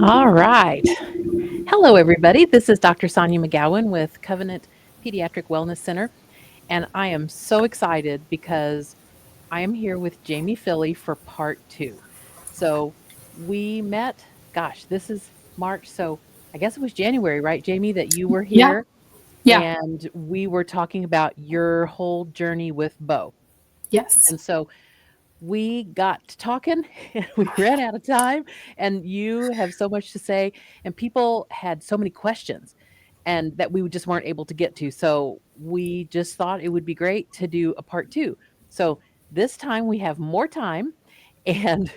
All right. Hello, everybody. This is Dr. Sonia McGowan with Covenant Pediatric Wellness Center, and I am so excited because I am here with Jamie Filley for part two. So we met, gosh, this is March, so I guess it was January, right, Jamie, that you were Yeah, here yeah, and we were talking about your whole journey with Beau. yes. And so we got to talking and we ran out of time, and you have so much to say, and people had so many questions and that we just weren't able to get to. So we just thought it would be great to do a part two. So this time we have more time, and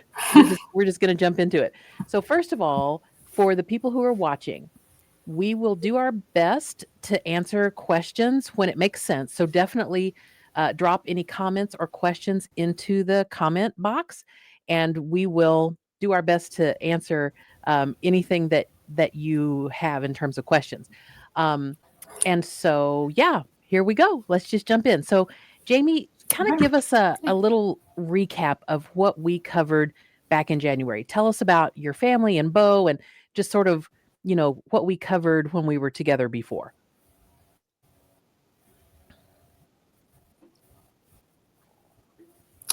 we're just going to jump into it. So first of all, for the people who are watching, we will do our best to answer questions when it makes sense. So definitely drop any comments or questions into the comment box, and we will do our best to answer anything that you have in terms of questions. Um, and so, yeah, here we go. Let's just jump in. So, Jamie, kind of Okay. give us a little recap of what we covered back in January. Tell us about your family and Beau, and just sort of what we covered when we were together before.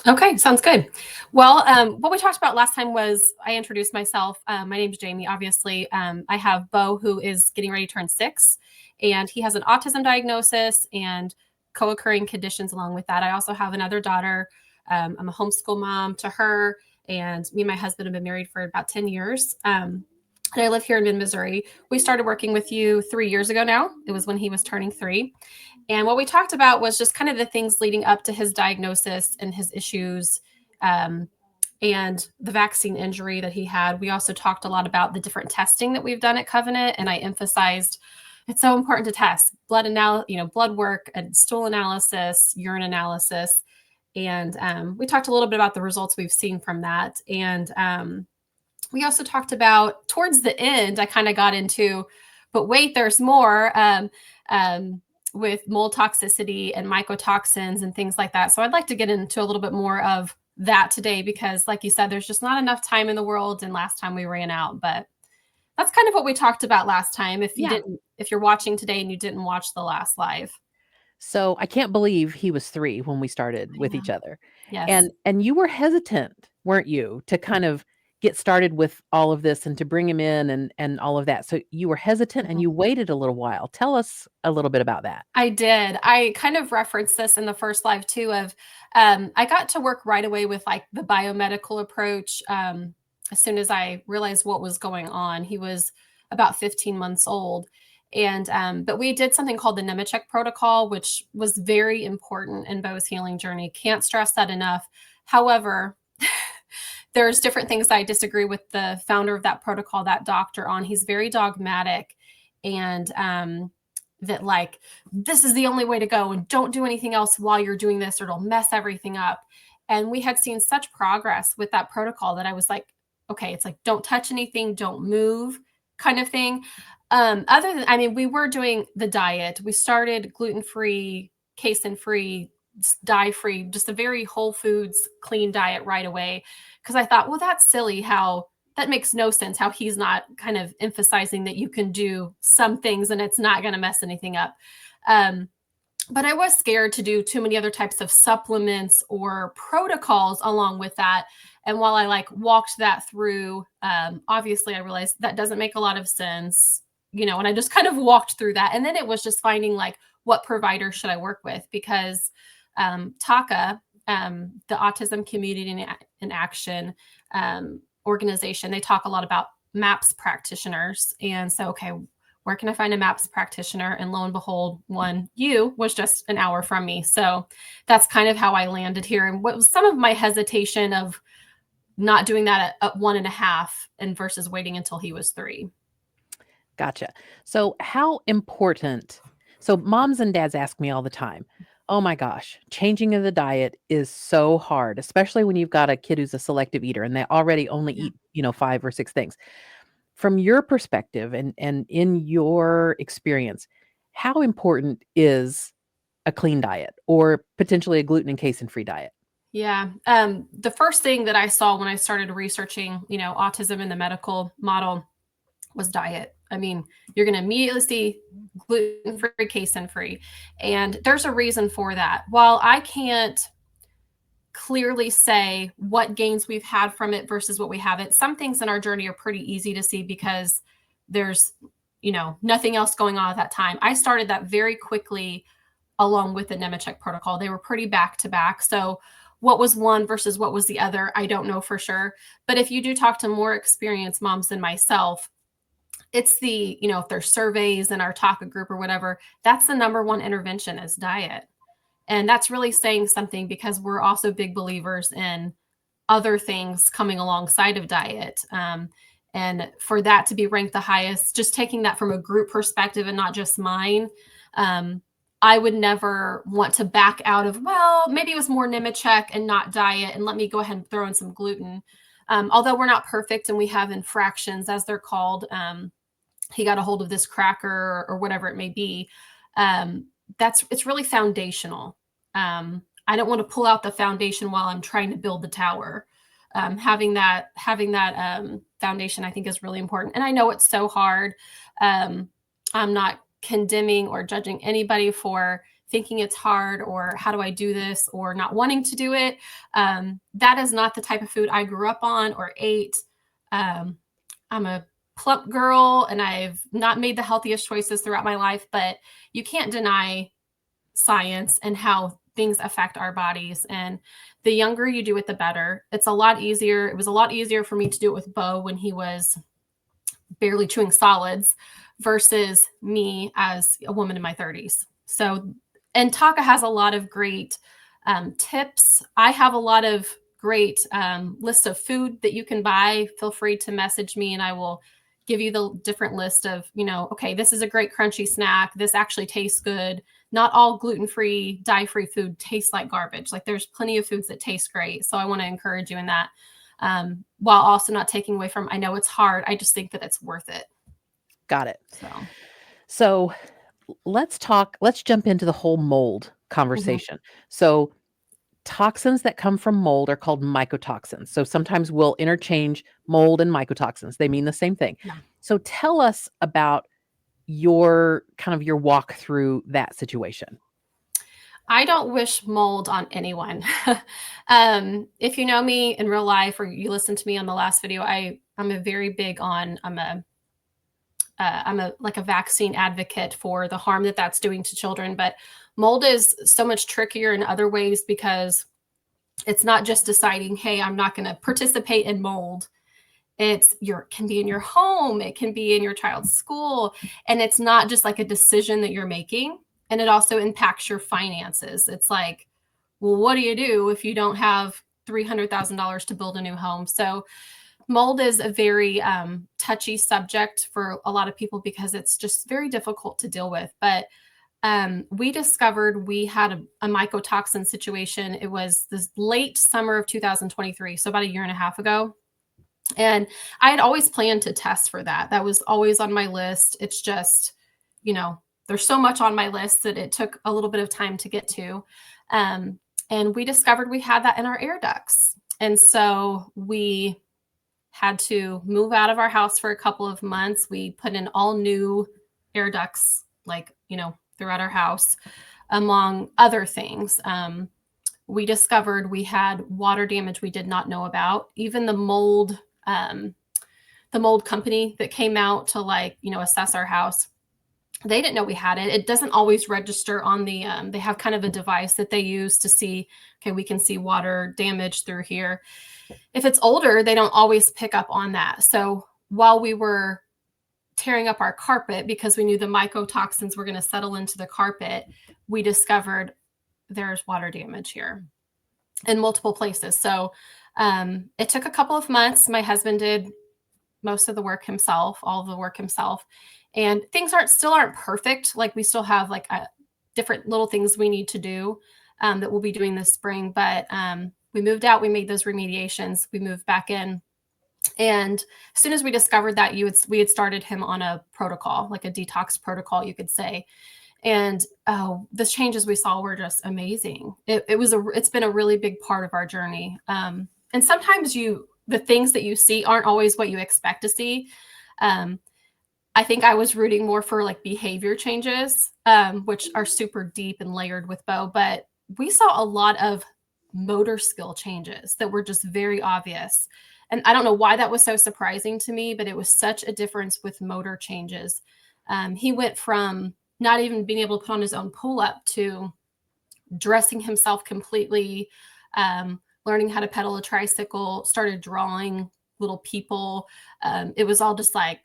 Okay, sounds good. Well, what we talked about last time was I introduced myself. My name's Jamie, obviously. I have Beau, who is getting ready to turn 6, and he has an autism diagnosis and co occurring conditions along with that. I also have another daughter. I'm a homeschool mom to her, and me and my husband have been married for about 10 years. And I live here in Mid Missouri. We started working with you 3 years ago now. It was when he was turning 3. And what we talked about was just kind of the things leading up to his diagnosis and his issues, um, and the vaccine injury that he had. We also talked a lot about the different testing that we've done at Covenant, and I emphasized it's so important to test blood work and stool analysis, urine analysis, and we talked a little bit about the results we've seen from that. And we also talked about towards the end, I kind of got into, but wait, there's more. Um, with mold toxicity and mycotoxins and things like that. So I'd like to get into a little bit more of that today because, like you said, there's just not enough time in the world. And last time we ran out, but that's kind of what we talked about last time. Yeah. If you're watching today and you didn't watch the last live, So I can't believe he was 3 when we started I with know. each other. Yes. And you were hesitant, weren't you, to kind of get started with all of this and to bring him in and all of that. So you were hesitant and Mhm. you waited a little while. Tell us a little bit about that. I did. I kind of referenced this in the first live too of I got to work right away with like the biomedical approach as soon as I realized what was going on. He was about 15 months old. And but we did something called the Nemechek protocol, which was very important in Beau's healing journey. Can't stress that enough. However, there's different things I disagree with the founder of that protocol, that doctor, on. He's very dogmatic, and that like this is the only way to go and don't do anything else while you're doing this or it'll mess everything up. And we had seen such progress with that protocol that I was like, okay, it's like don't touch anything, don't move kind of thing. Other than, I mean, we were doing the diet. We started gluten-free, casein-free, dye-free, just a very whole foods clean diet right away, because I thought, well, that's silly how that makes no sense how he's not kind of emphasizing that you can do some things and it's not going to mess anything up. Um, but I was scared to do too many other types of supplements or protocols along with that. And while I like walked that through, obviously I realized that doesn't make a lot of sense, and I just kind of walked through that. And then it was just finding like what provider should I work with because TACA, the Autism Community in Action organization, they talk a lot about MAPS practitioners. And so, okay, where can I find a MAPS practitioner? And lo and behold, you was just an hour from me. So that's kind of how I landed here. And what was some of my hesitation of not doing that at 1.5 and versus waiting until he was 3. Gotcha. So how important, so moms and dads ask me all the time, oh my gosh, changing of the diet is so hard, especially when you've got a kid who's a selective eater and they already only Yeah. eat, 5 or 6 things. From your perspective and in your experience, how important is a clean diet or potentially a gluten and casein free diet? Yeah. The first thing that I saw when I started researching, autism in the medical model was diet. I mean, you're going to immediately see gluten free, casein free. And there's a reason for that. While I can't clearly say what gains we've had from it versus what we haven't, some things in our journey are pretty easy to see because there's, nothing else going on at that time. I started that very quickly along with the Nemetschek protocol. They were pretty back to back. So what was one versus what was the other, I don't know for sure. But if you do talk to more experienced moms than myself, it's if there's surveys in our TACA group or whatever, that's the number one intervention is diet. And that's really saying something because we're also big believers in other things coming alongside of diet. And for that to be ranked the highest, just taking that from a group perspective and not just mine, um, I would never want to back out of, well, maybe it was more Nemetschek and not diet, and let me go ahead and throw in some gluten. Although we're not perfect and we have infractions, as they're called, he got a hold of this cracker or whatever it may be. Um, it's really foundational. I don't want to pull out the foundation while I'm trying to build the tower. Having that foundation, I think, is really important. And I know it's so hard. I'm not condemning or judging anybody for thinking it's hard or how do I do this or not wanting to do it. That is not the type of food I grew up on or ate. Um, I'm a plump girl and I've not made the healthiest choices throughout my life, but you can't deny science and how things affect our bodies. And the younger you do it, the better. It's a lot easier. It was a lot easier for me to do it with Beau when he was barely chewing solids versus me as a woman in my 30s. So, and Taka has a lot of great tips. I have a lot of great lists of food that you can buy. Feel free to message me and I will give you the different list of, okay, this is a great crunchy snack. This actually tastes good. Not all gluten-free, dye-free food tastes like garbage. Like there's plenty of foods that taste great. So I want to encourage you in that. While also not taking away from, I know it's hard. I just think that it's worth it. Got it. So, So let's jump into the whole mold mhm. conversation. So toxins that come from mold are called mycotoxins. So sometimes we'll interchange mold and mycotoxins. They mean the same thing. Yeah. So tell us about your walk through that situation. I don't wish mold on anyone. If you know me in real life or you listen to me on the last video, I'm a very big on I'm a like a vaccine advocate for the harm that that's doing to children. But mold is so much trickier in other ways because it's not just deciding, hey, I'm not going to participate in mold. Can be in your home, it can be in your child's school, and it's not just like a decision that you're making. And it also impacts your finances. It's like, well, what do you do if you don't have $300,000 to build a new home? So mold is a very touchy subject for a lot of people because it's just very difficult to deal with. But we discovered we had a mycotoxin situation. It was this late summer of 2023, so about a year and a half ago. And I had always planned to test for that. That was always on my list. It's just, there's so much on my list that it took a little bit of time to get to. Um, and we discovered we had that in our air ducts. And so we had to move out of our house for a couple of months. We put in all new air ducts, throughout our house, among other things. We discovered we had water damage we did not know about. Even um, the mold company that came out to assess our house, they didn't know we had it. It doesn't always register on the they have kind of a device that they use to see, okay, we can see water damage through here. If it's older, they don't always pick up on that. So while we were tearing up our carpet because we knew the mycotoxins were going to settle into the carpet, we discovered there's water damage here in multiple places. So it took a couple of months. My husband did most of the work himself, all of the work himself, and things aren't perfect. Like we still have different little things we need to do that we'll be doing this spring. But we moved out, we made those remediations, we moved back in, and as soon as we discovered that, we had started him on a protocol, like a detox protocol, you could say. And oh, the changes we saw were just amazing. It's been a really big part of our journey. And sometimes the things that you see aren't always what you expect to see. Um, I think I was rooting more for like behavior changes, which are super deep and layered with Beau, but we saw a lot of motor skill changes that were just very obvious. And I don't know why that was so surprising to me, but it was such a difference with motor changes. He went from not even being able to put on his own pull up to dressing himself completely, learning how to pedal a tricycle, started drawing little people. It was all just like,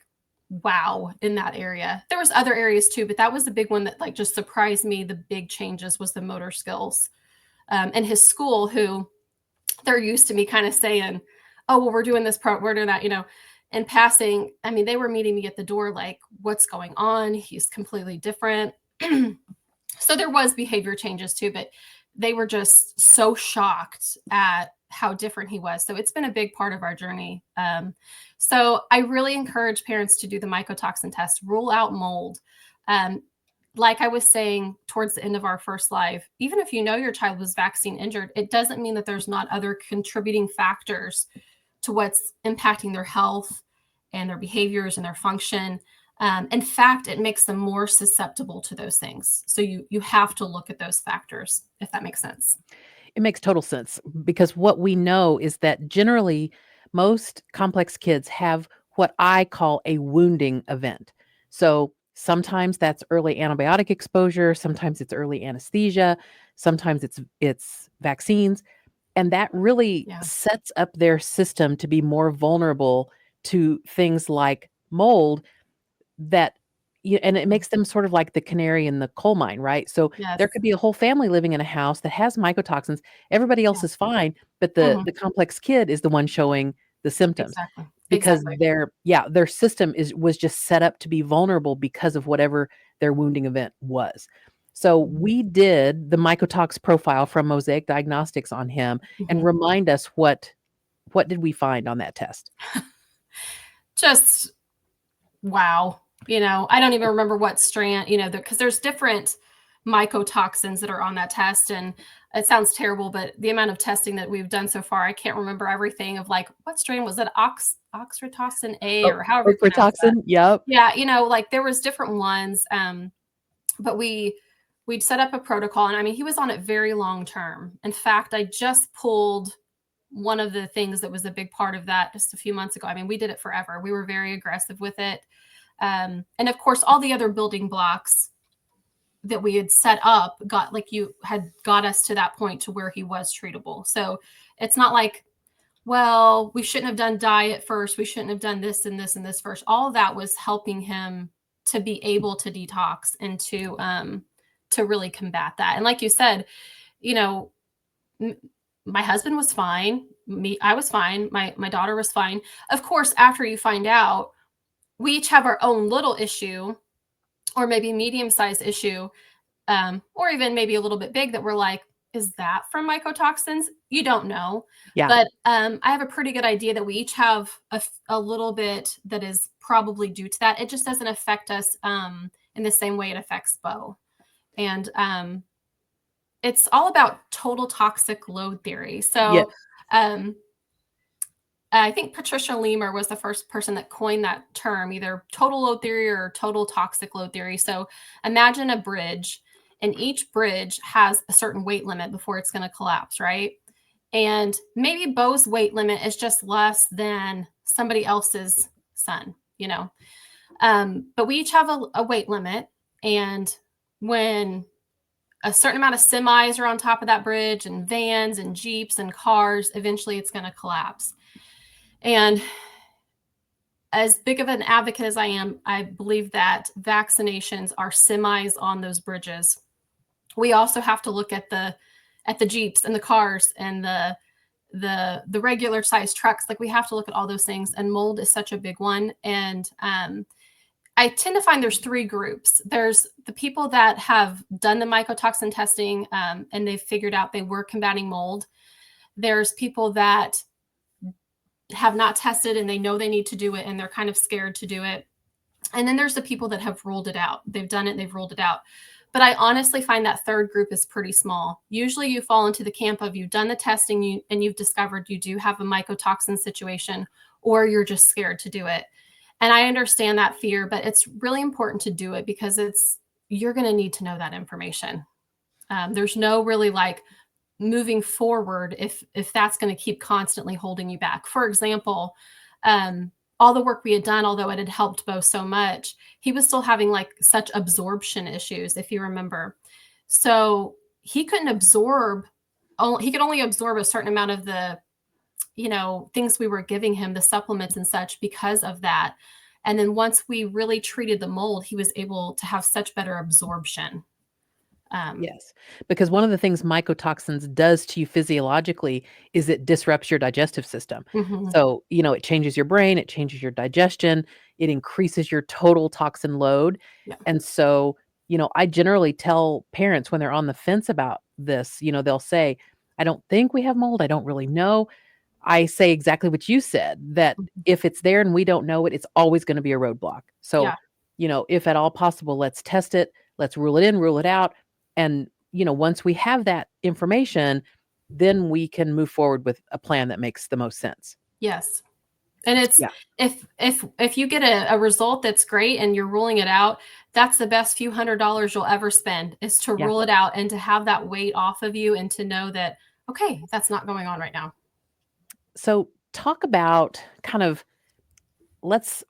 wow, in that area. There was other areas too, but that was the big one that like just surprised me. The big changes was the motor skills. And his school, who they're used to me kind of saying, oh, well, we're doing this part, we're doing that, in passing. I mean, they were meeting me at the door like, what's going on? He's completely different. So there was behavior changes too, but they were just so shocked at how different he was. So it's been a big part of our journey. So I really encourage parents to do the mycotoxin test, rule out mold. Um, like I was saying towards the end of our first live, even if you know your child was vaccine injured, it doesn't mean that there's not other contributing factors to what's impacting their health and their behaviors and their function. In fact, it makes them more susceptible to those things. So you have to look at those factors, if that makes sense. It makes total sense because what we know is that generally most complex kids have what I call a wounding event. So sometimes that's early antibiotic exposure, sometimes it's early anesthesia, sometimes it's vaccines, and that really Yeah. sets up their system to be more vulnerable to things like mold that and it Mhm. makes them sort of like the canary in the coal mine, right? So Yes. there could be a whole family living in a house that has mycotoxins. Everybody else Yeah. is fine, but the Mhm. the complex kid is the one showing the symptoms Exactly. because Exactly. their system was just set up to be vulnerable because of whatever their wounding event was. So Mhm. we did the mycotox profile from Mosaic Diagnostics on him and Mhm. remind us what did we find on that test? Just wow. I don't even remember what strand, because there's different mycotoxins that are on that test. And it sounds terrible, but the amount of testing that we've done so far, I can't remember everything of like what strain was it, oxytocin A Oh, or however you pronounce that. ochratoxin, yep. Yeah, like there was different ones. But we'd set up a protocol, and I mean he was on it very long term. In fact, I just pulled one of the things that was a big part of that just a few months ago. I mean, we did it forever. We were very aggressive with it. And of course, all the other building blocks that we had set up got like you had got us to that point to where he was treatable. So it's not like, well, we shouldn't have done diet first. We shouldn't have done this and this and this first. All of that was helping him to be able to detox and to really combat that. And like you said, you know, m- my husband was fine. I was fine. My daughter was fine. Of course, after you find out, we each have our own little issue or maybe medium sized issue, or even maybe a little bit big that we're like, is that from mycotoxins? You don't know. Yeah. But I have a pretty good idea that we each have a little bit that is probably due to that. It just doesn't affect us in the same way it affects Beau. And it's all about total toxic load theory. Yeah. So um, I think Patricia Lemur was the first person that coined that term, either total load theory or total toxic load theory. So imagine a bridge, and each bridge has a certain weight limit before it's going to collapse, right? And maybe Beau's weight limit is just less than somebody else's son. But we each have a weight limit. And when a certain amount of semis are on top of that bridge, and vans and Jeeps and cars, eventually it's going to collapse. And as big of an advocate as I am, I believe that vaccinations are semis on those bridges. We also have to look at the Jeeps and the cars and the regular size trucks. Like we have to look at all those things, and mold is such a big one. And I tend to find there's three groups. There's the people that have done the mycotoxin testing, and they've figured out they were combating mold. There's people that have not tested and they know they need to do it and they're kind of scared to do it. And then there's the people that have ruled it out. They've done it, they've ruled it out. But I honestly find that third group is pretty small. Usually you fall into the camp of you've done the testing and you've discovered you do have a mycotoxin situation, or you're just scared to do it. And I understand that fear, but it's really important to do it because you're going to need to know that information. There's no really like moving forward if that's going to keep constantly holding you back. For example, um, all the work we had done, although it had helped Beau so much, he was still having like such absorption issues, if you remember. So he couldn't absorb, he could only absorb a certain amount of the, things we were giving him, the supplements and such, because of that. And then once we really treated the mold, he was able to have such better absorption. Um, Yes, because one of the things mycotoxins does to you physiologically is it disrupts your digestive system. mhm, So, it changes your brain, it changes your digestion, it increases your total toxin load. yeah. And so, I generally tell parents when they're on the fence about this, they'll say, I don't think we have mold. I don't really know. I say exactly what you said, that Mhm. if it's there and we don't know it, it's always gonna be a roadblock. So, Yeah. if at all possible, let's test it, let's rule it in, rule it out. And, once we have that information, then we can move forward with a plan that makes the most sense. Yes. And it's Yeah. if you get a result that's great and you're ruling it out, that's the best few $100s you'll ever spend, is to Yeah. rule it out and to have that weight off of you and to know that, okay, that's not going on right now. So talk about kind of let's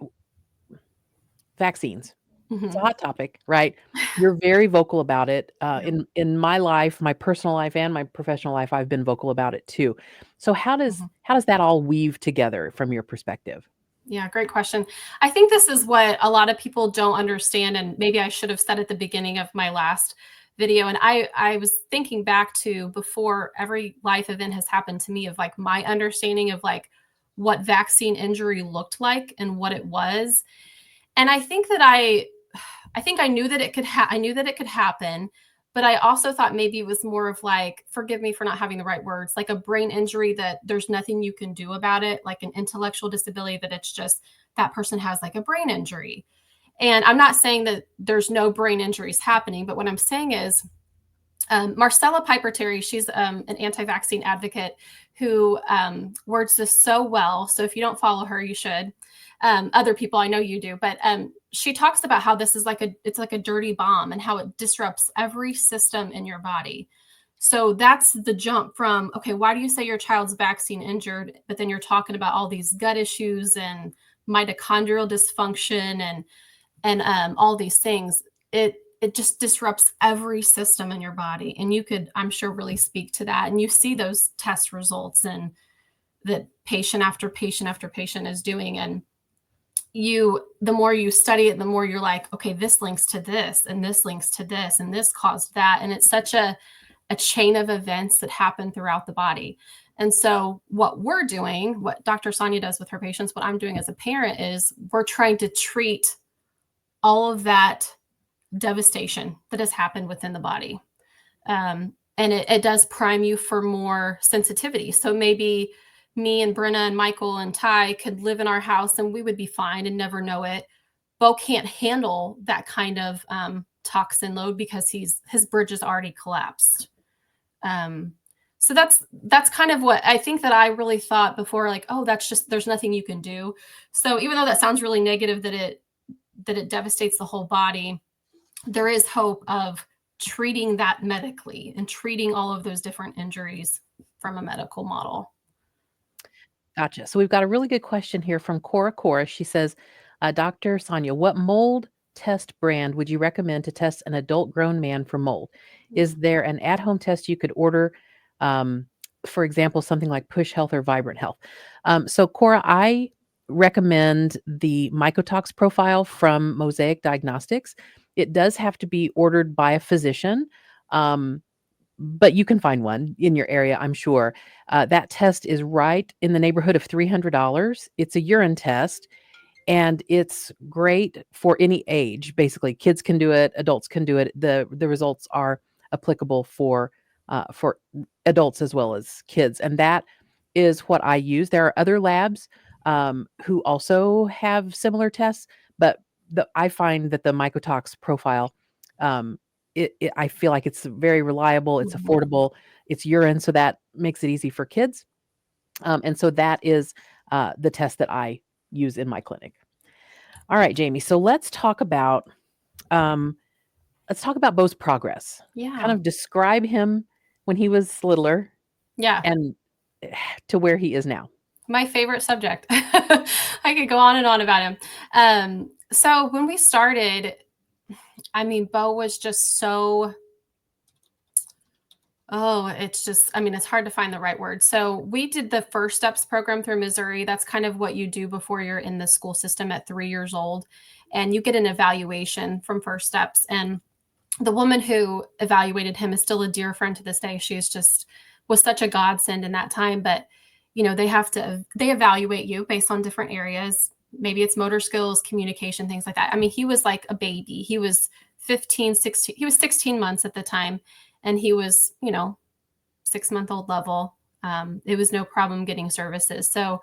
vaccines. It's a Mhm. hot topic, right? You're very vocal about it. Yeah. In my life, my personal life and my professional life, I've been vocal about it too. So Mhm. how does that all weave together from your perspective? Yeah, great question. I think this is what a lot of people don't understand, and maybe I should have said at the beginning of my last video. And I was thinking back to before every life event has happened to me, of like my understanding of like what vaccine injury looked like and what it was. And I think I knew that I knew that it could happen, but I also thought maybe it was more of like, forgive me for not having the right words, like a brain injury that there's nothing you can do about it, like an intellectual disability, that it's just that person has like a brain injury. And I'm not saying that there's no brain injuries happening, but what I'm saying is, Marcella Piper Terry, she's an anti vaccine advocate who words this so well. So if you don't follow her, you should. Other people, I know you do, but she talks about how this is it's like a dirty bomb and how it disrupts every system in your body. So that's the jump from, okay, why do you say your child's vaccine injured, but then you're talking about all these gut issues and mitochondrial dysfunction and all these things. It just disrupts every system in your body, and you could, I'm sure, really speak to that. And you see those test results and that patient after patient after patient is doing. And the more you study it, the more you're like, okay, this links to this and this links to this and this caused that. And it's such a chain of events that happen throughout the body. And so what we're doing, what Dr. Sonia does with her patients, what I'm doing as a parent, is we're trying to treat all of that devastation that has happened within the body. And it does prime you for more sensitivity. So maybe me and Brenna and Michael and Ty could live in our house and we would be fine and never know it. Beau can't handle that kind of toxin load because his bridge is already collapsed. Um, so that's kind of what I think that I really thought before, like, oh, that's just, there's nothing you can do. So even though that sounds really negative, that it devastates the whole body, there is hope of treating that medically and treating all of those different injuries from a medical model. Gotcha. So we've got a really good question here from Cora Cora. She says, Dr. Sonia, what mold test brand would you recommend to test an adult grown man for mold? Is there an at home test you could order? Um, for example, something like Push Health or Vibrant Health. So, Cora, I recommend the Mycotox profile from Mosaic Diagnostics. It does have to be ordered by a physician. Um, but you can find one in your area, I'm sure. That test is right in the neighborhood of $300. It's a urine test, and it's great for any age. Basically, kids can do it, adults can do it. The results are applicable for adults as well as kids, and that is what I use. There are other labs who also have similar tests, but I find that the Mycotox profile um, I feel like it's very reliable, it's Mhm. affordable, it's urine, so that makes it easy for kids. And so that is the test that I use in my clinic. All right, Jamie. So um, let's talk about Beau's progress. Kind Yeah. of describe him when he was littler Yeah. and to where he is now. My favorite subject. I could go on and on about him. So when we started, I mean, Beau was just so, oh, it's just, I mean, it's hard to find the right word. So we did the First Steps program through Missouri. That's kind of what you do before you're in the school system at 3 years old. And you get an evaluation from First Steps. And the woman who evaluated him is still a dear friend to this day. She's just was such a godsend in that time. But they evaluate you based on different areas. Maybe it's motor skills, communication, things like that. I mean, he was like a baby. He was 15, 16, he was 16 months at the time, and he was, 6-month-old level. It was no problem getting services. So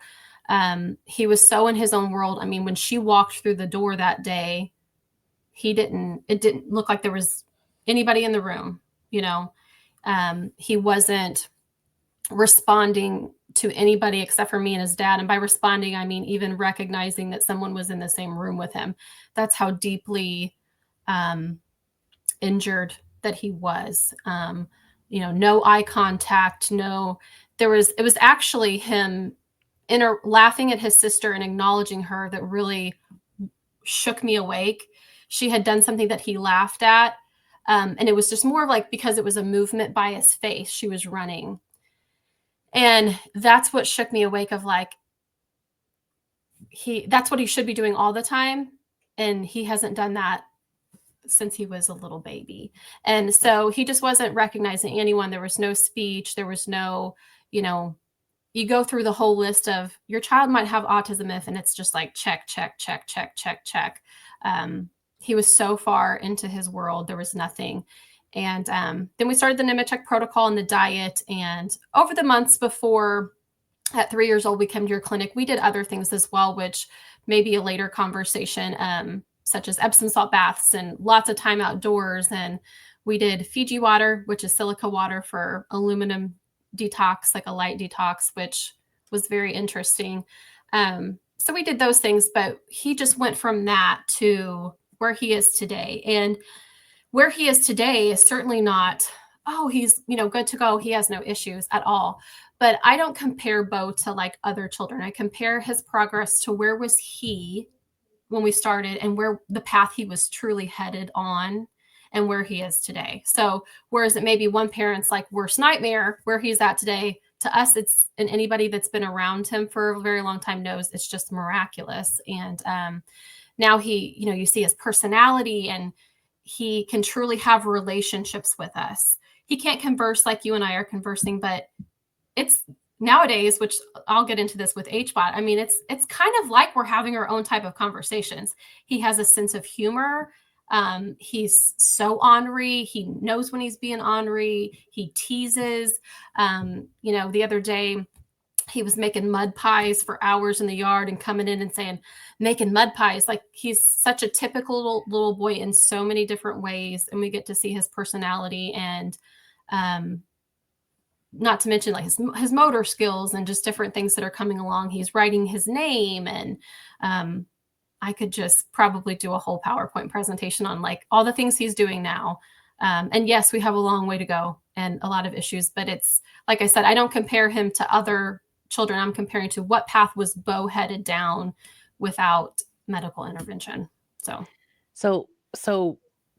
he was so in his own world. I mean, when she walked through the door that day, it didn't look like there was anybody in the room. you know he wasn't responding to anybody except for me and his dad, and by responding I mean even recognizing that someone was in the same room with him. That's how deeply um, injured that he was. No eye contact, no. It was actually him laughing at his sister and acknowledging her that really shook me awake. She had done something that he laughed at. And it was just more like because it was a movement by his face, she was running. And that's what shook me awake of like, that's what he should be doing all the time. And he hasn't done that since he was a little baby. And so he just wasn't recognizing anyone. There was no speech. There was no, you know, you go through the whole list of your child might have autism if, and it's just like check, check, check, check, check, check. He was so far into his world, there was nothing. And then we started the Nemetschek protocol and the diet. And over the months before, at 3 years old, we came to your clinic. We did other things as well, which may be a later conversation, such as Epsom salt baths and lots of time outdoors. And we did Fiji water, which is silica water for aluminum detox, like a light detox, which was very interesting. So we did those things, but he just went from that to where he is today. And where he is today is certainly not, oh, he's, good to go. He has no issues at all. But I don't compare Beau to like other children. I compare his progress to where was he when we started and where the path he was truly headed on and where he is today. So whereas it may be one parent's like worst nightmare where he's at today, to us it's, and anybody that's been around him for a very long time knows it's just miraculous. And now he, you see his personality and he can truly have relationships with us. He can't converse like you and I are conversing, but it's nowadays, which I'll get into this with HBOT. I mean, it's kind of like we're having our own type of conversations. He has a sense of humor. He's so ornery. He knows when he's being ornery. He teases. The other day he was making mud pies for hours in the yard and coming in and saying, making mud pies. Like he's such a typical little boy in so many different ways. And we get to see his personality and, not to mention like his motor skills and just different things that are coming along. He's writing his name and I could just probably do a whole PowerPoint presentation on like all the things he's doing now. And yes, we have a long way to go and a lot of issues, but it's like I said, I don't compare him to other children. I'm comparing to what path was Beau headed down without medical intervention. So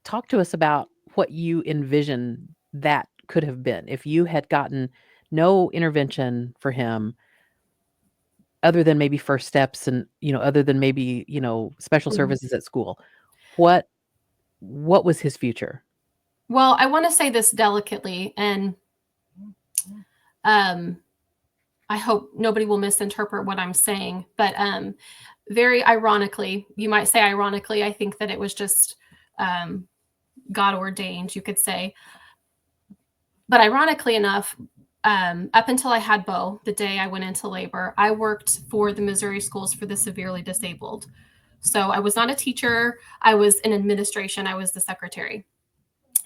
talk to us about what you envision that could have been if you had gotten no intervention for him other than maybe first steps and, other than maybe, special Mhm. services at school. What what was his future? Well, I want to say this delicately, and um, I hope nobody will misinterpret what I'm saying, but very ironically, you might say ironically, I think that it was just um, God ordained, you could say. But ironically enough, up until I had Beau, the day I went into labor, I worked for the Missouri Schools for the Severely Disabled. So I was not a teacher, I was in administration, I was the secretary.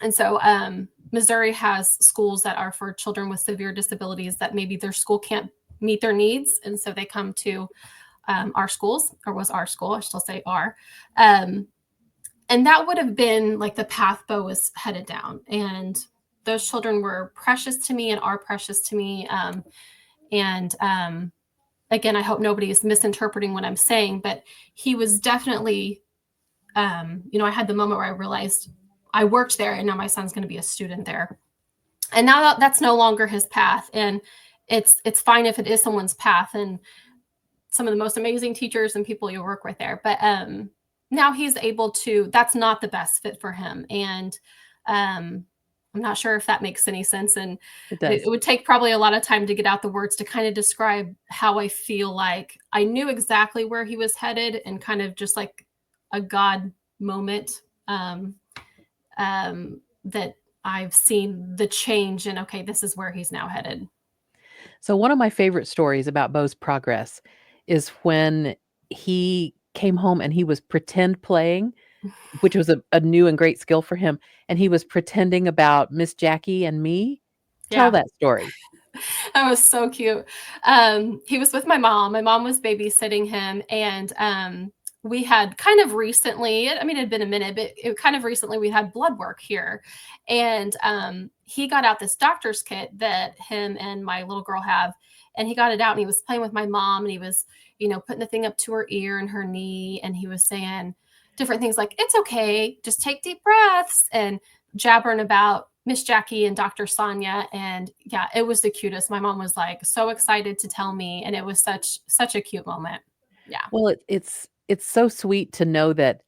And so Missouri has schools that are for children with severe disabilities that maybe their school can't meet their needs. And so they come to our schools, or was our school, I still say our. And that would have been like the path Beau was headed down. And those children were precious to me and are precious to me. And again, I hope nobody is misinterpreting what I'm saying, but he was definitely, I had the moment where I realized I worked there and now my son's going to be a student there. And now that's no longer his path. And it's fine if it is someone's path and some of the most amazing teachers and people you work with there. But now he's able to, that's not the best fit for him. And I'm not sure if that makes any sense. And It it does. would take probably a lot of time to get out the words to kind of describe how I feel like I knew exactly where he was headed and kind of just like a God moment that I've seen the change and okay, this is where he's now headed. So one of my favorite stories about Beau's progress is when he came home and he was pretend playing, which was a new and great skill for him, and he was pretending about Miss Jackie and me. Tell Yeah. that story. That was so cute. He was with my mom. My mom was babysitting him, and we had kind of recently, I mean, it had been a minute, but it kind of recently we had blood work here. And he got out this doctor's kit that him and my little girl have. And he got it out and he was playing with my mom and he was, putting the thing up to her ear and her knee. And he was saying different things like, it's okay, just take deep breaths and jabbering about Miss Jackie and Dr. Sonia. And yeah, it was the cutest. My mom was like so excited to tell me. And it was such a cute moment. Yeah. Well, it's so sweet to know that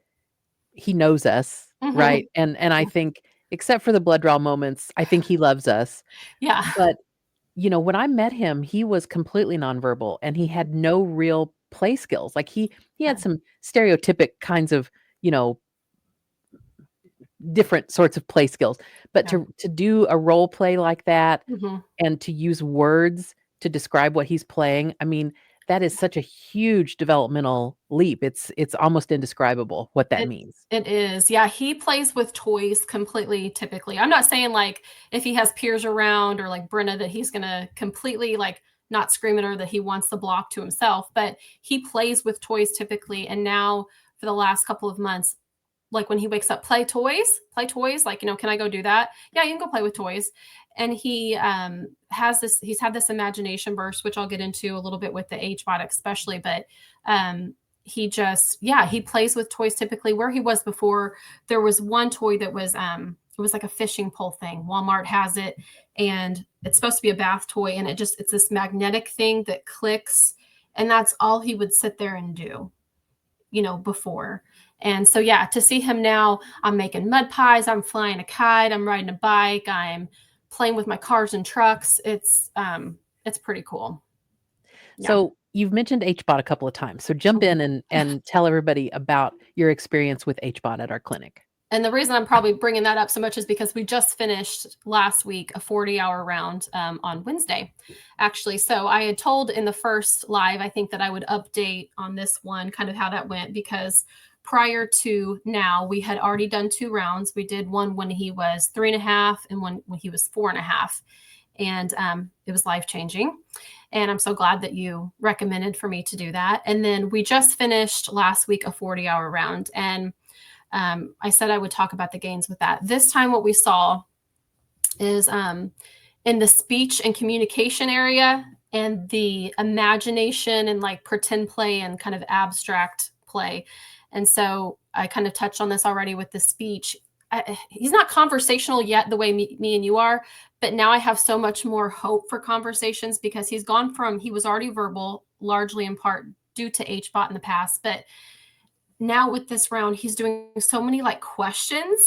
he knows us, Hmm. right? And I think except for the blood draw moments, I think he loves us. Yeah. But, when I met him, he was completely nonverbal and he had no real play skills. Like he had Yeah. some stereotypic kinds of, you know, different sorts of play skills, but Yeah. to do a role play like that Hmm. and to use words to describe what he's playing, I mean, that is such a huge developmental leap. It's almost indescribable what that It means. it is. Yeah, he plays with toys completely typically. I'm not saying like if he has peers around or like Brenna that he's gonna completely like not scream at her that he wants the block to himself, but he plays with toys typically. And now for the last couple of months, like when he wakes up, play toys. Like, can I go do that? Yeah, you can go play with toys. And he he's had this imagination burst, which I'll get into a little bit with the H-bot, especially, but um, he just, yeah, he plays with toys typically. Where he was before, there was one toy that was, it was like a fishing pole thing. Walmart has it, and it's supposed to be a bath toy, and it's this magnetic thing that clicks, and that's all he would sit there and do, before. And so, yeah, to see him now, I'm making mud pies, I'm flying a kite, I'm riding a bike, I'm playing with my cars and trucks. It's pretty cool. Yeah. So, you've mentioned HBOT a couple of times. So jump in and tell everybody about your experience with HBOT at our clinic. And the reason I'm probably bringing that up so much is because we just finished last week a 40-hour round on Wednesday, actually. So I had told in the first live, I think that I would update on this one, kind of how that went, because prior to now, we had already done 2 rounds. We did one when he was 3.5 and one when he was 4.5. And it was life changing. And I'm so glad that you recommended for me to do that. And then we just finished last week a 40-hour round. And I said I would talk about the gains with that. This time, what we saw is in the speech and communication area and the imagination and like pretend play and kind of abstract play. And so I kind of touched on this already with the speech. He's not conversational yet the way me and you are, but now I have so much more hope for conversations because he's gone from, he was already verbal, largely in part due to HBOT in the past, but now with this round, he's doing so many like questions,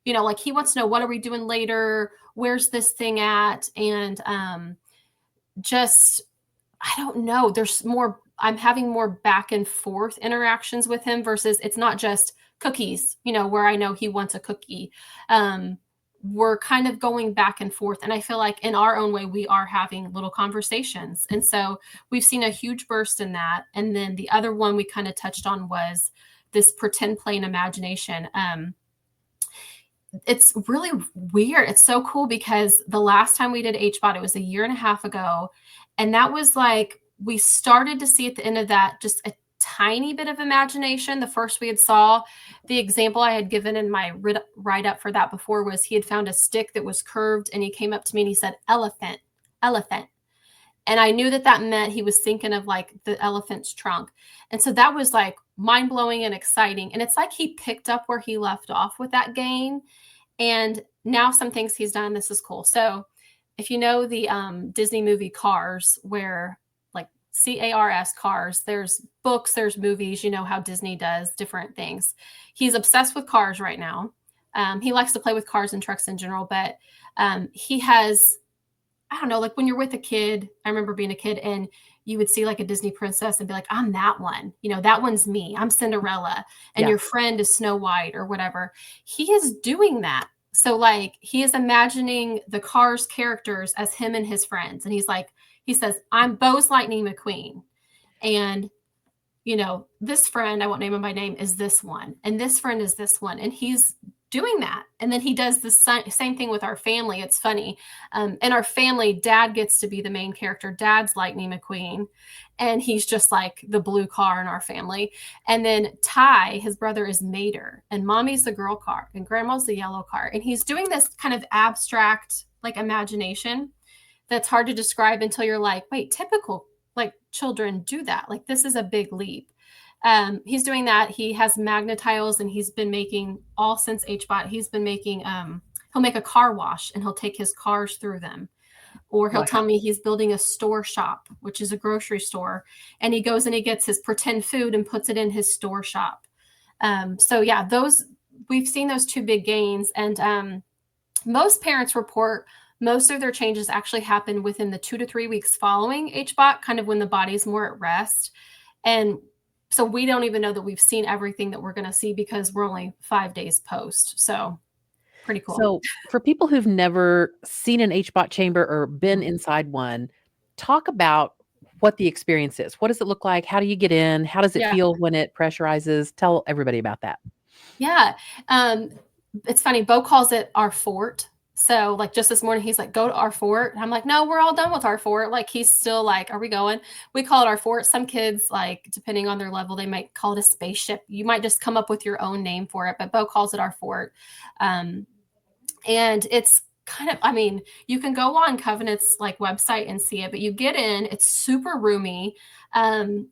like he wants to know what are we doing later? Where's this thing at? And just, I don't know. There's more, I'm having more back and forth interactions with him versus it's not just cookies, where I know he wants a cookie. We're kind of going back and forth. And I feel like in our own way, we are having little conversations. And so we've seen a huge burst in that. And then the other one we kind of touched on was this pretend play and imagination. It's really weird. It's so cool because the last time we did HBOT, it was a year and a half ago. And that was like, we started to see at the end of that just a tiny bit of imagination. The first we had saw, the example I had given in my write up for that before was he had found a stick that was curved and he came up to me and he said, elephant, elephant. And I knew that that meant he was thinking of like the elephant's trunk. And so that was like mind blowing and exciting. And it's like he picked up where he left off with that game. And now some things he's done, this is cool. So if you know the Disney movie Cars, where like CARS Cars, there's books, there's movies, you know how Disney does different things. He's obsessed with cars right now. He likes to play with cars and trucks in general, but he has, I don't know, like when you're with a kid, I remember being a kid and you would see like a Disney princess and be like, I'm that one. You know, that one's me. I'm Cinderella. And Yeah. your friend is Snow White or whatever. He is doing that. So, like, he is imagining the Cars characters as him and his friends. And he's like, he says, I'm Beau's Lightning McQueen. And you know, this friend, I won't name him by name, is this one. And this friend is this one. And he's doing that. And then he does the same thing with our family. It's funny. In our family, dad gets to be the main character. Dad's Lightning McQueen. And he's just like the blue car in our family. And then Ty, his brother, is Mater. And mommy's the girl car. And grandma's the yellow car. And he's doing this kind of abstract, like imagination that's hard to describe until you're like, wait, typical like children do that. Like this is a big leap. He's doing that. He has magnetiles and he's been making all since HBOT. He's been making, he'll make a car wash and he'll take his cars through them. Or he'll tell Wow. me he's building a store shop, which is a grocery store. And he goes and he gets his pretend food and puts it in his store shop. So yeah, those, we've seen those two big gains. And most parents report most of their changes actually happen within the 2 to 3 weeks following HBOT, kind of when the body's more at rest. And so we don't even know that we've seen everything that we're going to see because we're only 5 days post. So pretty cool. So, for people who've never seen an HBOT chamber or been Mhm. inside one, talk about what the experience is. What does it look like? How do you get in? How does it Yeah. feel when it pressurizes? Tell everybody about that. Yeah. Um, it's funny. Beau calls it our fort. So like just this morning, he's like, go to our fort. And I'm like, no, we're all done with our fort. Like he's still like, are we going? We call it our fort. Some kids, like depending on their level, they might call it a spaceship. You might just come up with your own name for it, but Beau calls it our fort. Um, and it's kind of, I mean, you can go on Covenant's like website and see it, but you get in, it's super roomy. And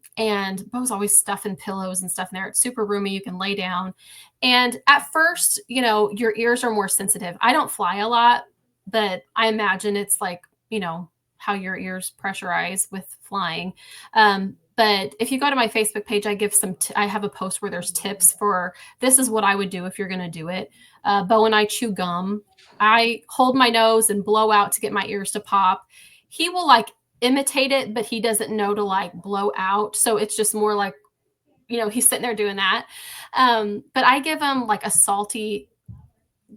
Beau's always stuffing pillows and stuff in there. It's super roomy. You can lay down. And at first, you know, your ears are more sensitive. I don't fly a lot, but I imagine it's like, you know, how your ears pressurize with flying. But if you go to my Facebook page, I give I have a post where there's tips for this is what I would do if you're going to do it. Beau and I chew gum. I hold my nose and blow out to get my ears to pop. He will like imitate it, but he doesn't know to like blow out. So it's just more like, you know, he's sitting there doing that. But I give him like a salty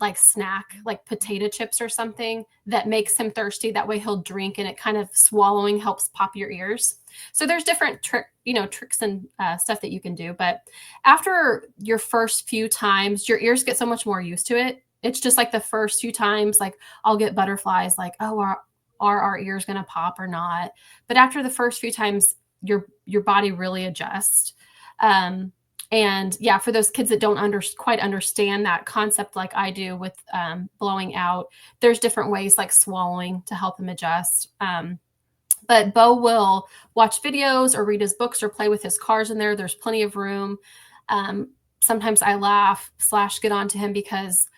like snack, like potato chips or something that makes him thirsty. That way he'll drink and it kind of swallowing helps pop your ears. So there's different tricks and stuff that you can do. But after your first few times, your ears get so much more used to it. It's just like the first few times, like I'll get butterflies, like, oh, are our ears going to pop or not? But after the first few times, your body really adjusts. Um, and yeah, for those kids that don't quite understand that concept like I do with blowing out, there's different ways like swallowing to help them adjust. But Beau will watch videos or read his books or play with his cars in there. There's plenty of room. Um, Sometimes I laugh / get on to him because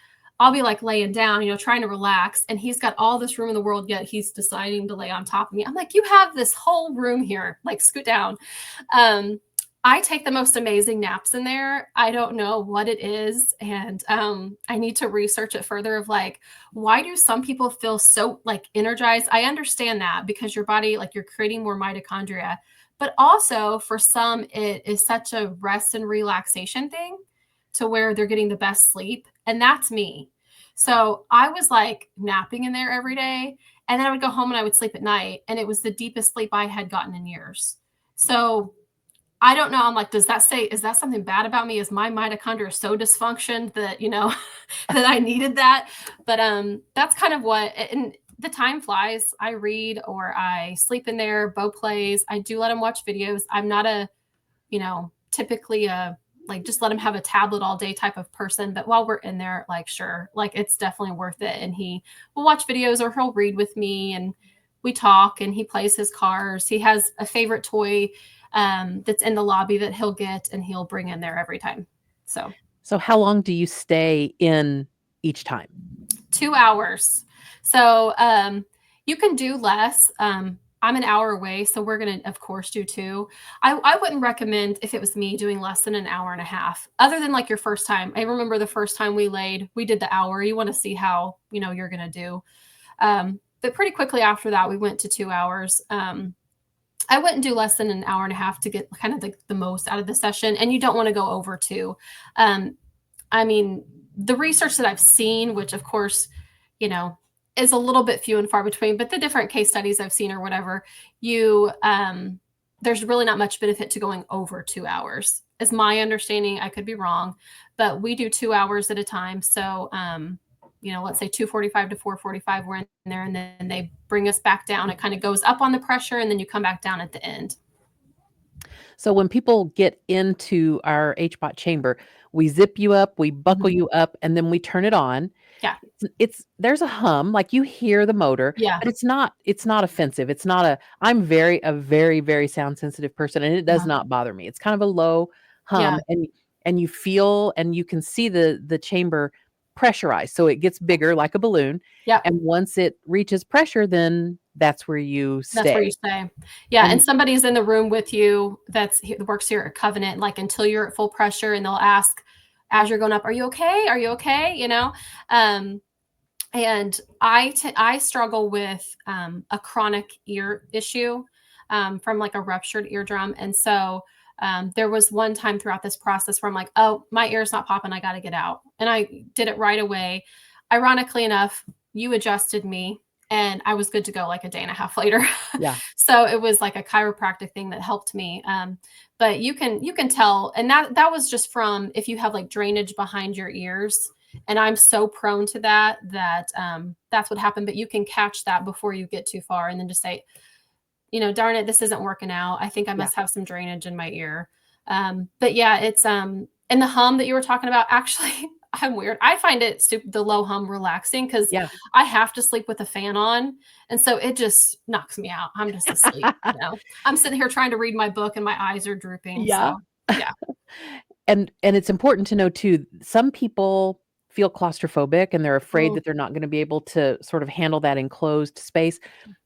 I'll be like laying down, you know, trying to relax. And he's got all this room in the world, yet he's deciding to lay on top of me. I'm like, you have this whole room here, like scoot down. Um, I take the most amazing naps in there. I don't know what it is. And I need to research it further of like, why do some people feel so like energized? I understand that because your body, like you're creating more mitochondria, but also for some, it is such a rest and relaxation thing to where they're getting the best sleep. And that's me. So I was like napping in there every day. And then I would go home and I would sleep at night. And it was the deepest sleep I had gotten in years. So I don't know. I'm like, does that say, is that something bad about me? Is my mitochondria so dysfunctioned that, that I needed that? But that's kind of what, and the time flies. I read or I sleep in there. Beau plays. I do let him watch videos. I'm not typically a like just let him have a tablet all day type of person. But while we're in there, like, sure, like it's definitely worth it. And he will watch videos or he'll read with me and we talk and he plays his cars. He has a favorite toy that's in the lobby that he'll get and he'll bring in there every time. So So how long do you stay in each time? 2 hours. So you can do less. I'm an hour away, so we're gonna, of course, do two. I wouldn't recommend if it was me doing less than an hour and a half, other than like your first time. I remember the first time we did the hour. You want to see how you're gonna do. But pretty quickly after that, we went to 2 hours. I wouldn't do less than an hour and a half to get kind of the most out of the session, and you don't want to go over two. Um, I mean, the research that I've seen, which of course, you know, is a little bit few and far between, but the different case studies I've seen or whatever, there's really not much benefit to going over 2 hours, is my understanding. I could be wrong, but we do 2 hours at a time. So, let's say 2:45 to 4:45, we're in there, and then they bring us back down. It kind of goes up on the pressure, and then you come back down at the end. So when people get into our HBOT chamber, we zip you up, we buckle Mhm. you up, and then we turn it on. Yeah. It's there's a hum, like you hear the motor, Yeah. but it's not offensive. It's not I'm a very, very sound sensitive person, and it does Yeah. not bother me. It's kind of a low Yeah. hum, and you feel and you can see the chamber pressurized. So it gets bigger like a balloon. Yep. And once it reaches pressure, then that's where you That's where you stay. stay. Yeah, and And somebody's in the room with you that works here at Covenant, like, until you're at full pressure, and they'll ask as you're going up, "Are you okay? Are you okay?" Um, and I struggle with, a chronic ear issue, from, like, a ruptured eardrum, and so, there was one time throughout this process where I'm like, "Oh, my ear's not popping, I gotta get out," and I did it right away. Ironically enough, you adjusted me, and I was good to go, like, a day and a half later. yeah. So it was like a chiropractic thing that helped me. But you can tell, and that was just from if you have like drainage behind your ears, and I'm so prone to that that's what happened. But you can catch that before you get too far, and then just say, darn it, this isn't working out. I think I Yeah. must have some drainage in my ear. But yeah, it's and the hum that you were talking about, actually, I'm weird. I find it the low hum relaxing because Yeah. I have to sleep with a fan on. And so it just knocks me out. I'm just asleep. I'm sitting here trying to read my book and my eyes are drooping. Yeah. So yeah. And it's important to know too, some people feel claustrophobic and they're afraid Mm, that they're not gonna be able to sort of handle that enclosed space,